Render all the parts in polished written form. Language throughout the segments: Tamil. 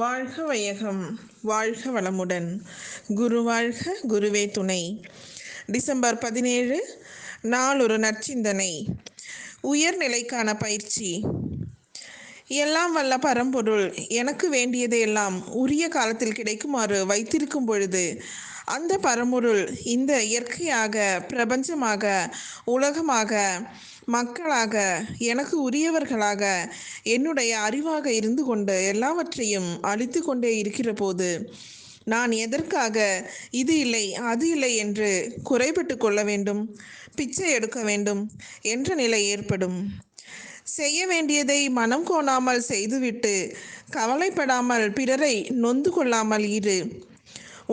வாழ்க வையகம், வாழ்க வளமுடன். குரு வாழ்க, குருவே துணை. டிசம்பர் 17, நாளொரு நற்சிந்தனை. உயர்நிலைக்கான பயிற்சி. எல்லாம் வல்ல பரம்பொருள் எனக்கு வேண்டியதையெல்லாம் உரிய காலத்தில் கிடைக்குமாறு வைத்திருக்கும் பொழுது அந்த பரம்பொருள் இந்த இயற்கையாக, பிரபஞ்சமாக, உலகமாக, மக்களாக, எனக்கு உரியவர்களாக, என்னுடைய அறிவாக இருந்து கொண்டு எல்லாவற்றையும் அழித்து கொண்டே இருக்கிற போது நான் எதற்காக இது இல்லை அது இல்லை என்று குறைபட்டு கொள்ள வேண்டும், பிச்சை எடுக்க வேண்டும் என்ற நிலை ஏற்படும். செய்ய வேண்டியதை மனம் கோணாமல் செய்துவிட்டு கவலைப்படாமல் பிறரை நொந்து கொள்ளாமல் இரு.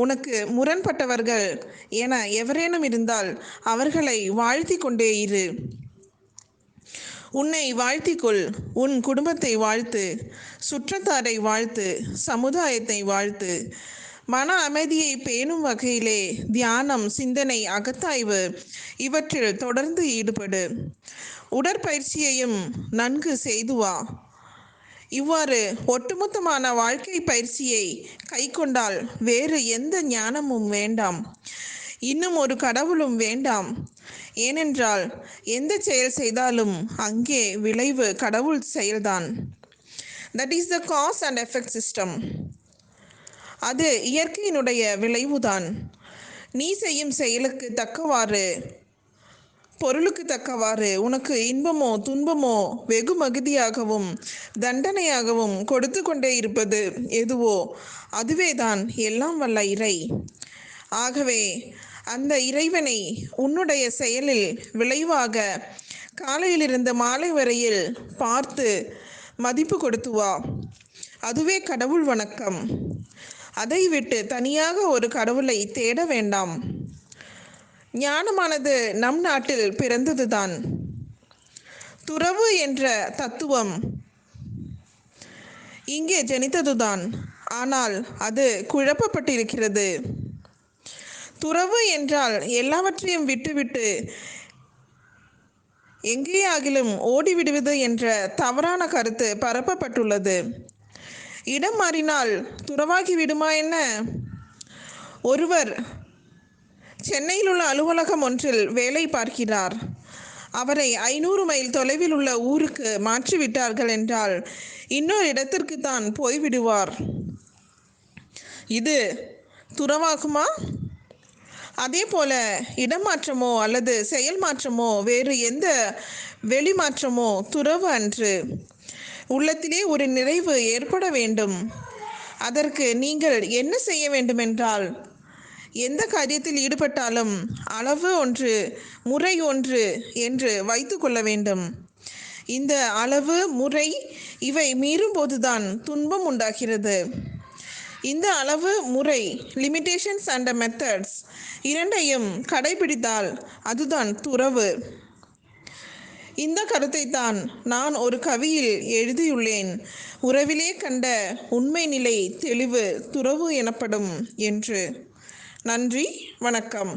உனக்கு முரண்பட்டவர்கள் என எவரேனும் இருந்தால் அவர்களை வாழ்த்தி கொண்டே இரு. உன்னை வாழ்த்திக்கொள், உன் குடும்பத்தை வாழ்த்து, சுற்றத்தாரை வாழ்த்து, சமுதாயத்தை வாழ்த்து. மன அமைதியை பேணும் வகையிலே தியானம், சிந்தனை, அகத்தாய்வு இவற்றில் தொடர்ந்து ஈடுபடு. உடற்பயிற்சியையும் நன்கு செய்து வா. இவ்வாறு ஒட்டுமொத்தமான வாழ்க்கை பயிற்சியை கை கொண்டால் வேறு எந்த ஞானமும் வேண்டாம், இன்னும் ஒரு கடவுளும் வேண்டாம். ஏனென்றால் எந்த செயல் செய்தாலும் அங்கே விளைவு கடவுள் செயல்தான். That is the cause and effect system. அது இயற்கையினுடைய விளைவுதான். நீ செய்யும் செயலுக்கு தக்கவாறு, பொருளுக்கு தக்கவாறு உனக்கு இன்பமோ துன்பமோ வெகு மகிழ்ச்சியாகவும் தண்டனையாகவும் கொடுத்து கொண்டே இருப்பது எதுவோ அதுவேதான் எல்லாம் வல்ல இறை. ஆகவே அந்த இறைவனை உன்னுடைய செயலில் விளைவாக காலையிலிருந்து மாலை வரையில் பார்த்து மதிப்பு கொடுத்து வா. அதுவே கடவுள் வணக்கம். அதை விட்டு தனியாக ஒரு கடவுளை தேட வேண்டாம். ஞானமானது நம் நாட்டில் பிறந்ததுதான். துறவு என்ற தத்துவம் இங்கே ஜனித்ததுதான். ஆனால் அது குழப்பப்பட்டிருக்கிறது. துறவு என்றால் எல்லாவற்றையும் விட்டுவிட்டு எங்கேயாகிலும் ஓடிவிடுவது என்ற தவறான கருத்து பரப்பப்பட்டுள்ளது. இடம் மாறினால் துறவாகி விடுமா என்ன? ஒருவர் சென்னையில் உள்ள அலுவலகம் ஒன்றில் வேலை பார்க்கிறார். அவரை 500 மைல் தொலைவில் உள்ள ஊருக்கு மாற்றிவிட்டார்கள் என்றால் இன்னொரு இடத்திற்கு தான் போய்விடுவார். இது துறவாகுமா? அதே போல இடமாற்றமோ அல்லது செயல் மாற்றமோ வேறு எந்த வெளிமாற்றமோ துறவு அன்று. உள்ளத்திலே ஒரு நிறைவு ஏற்பட வேண்டும். அதற்கு நீங்கள் என்ன செய்ய வேண்டுமென்றால், எந்த காரியத்தில் ஈடுபட்டாலும் அளவு ஒன்று, முறை ஒன்று என்று வைத்து கொள்ள வேண்டும். இந்த அளவு, முறை இவை மீறும்போதுதான் துன்பம் உண்டாகிறது. இந்த அளவு, முறை, லிமிட்டேஷன்ஸ் அண்ட் மெத்தட்ஸ் இரண்டையும் கடைபிடித்தால் அதுதான் துறவு. இந்த கருத்தை தான் நான் ஒரு கவியில் எழுதியுள்ளேன். உறவிலே கண்ட உண்மை நிலை தெளிவு துறவு எனப்படும் என்று. நன்றி, வணக்கம்.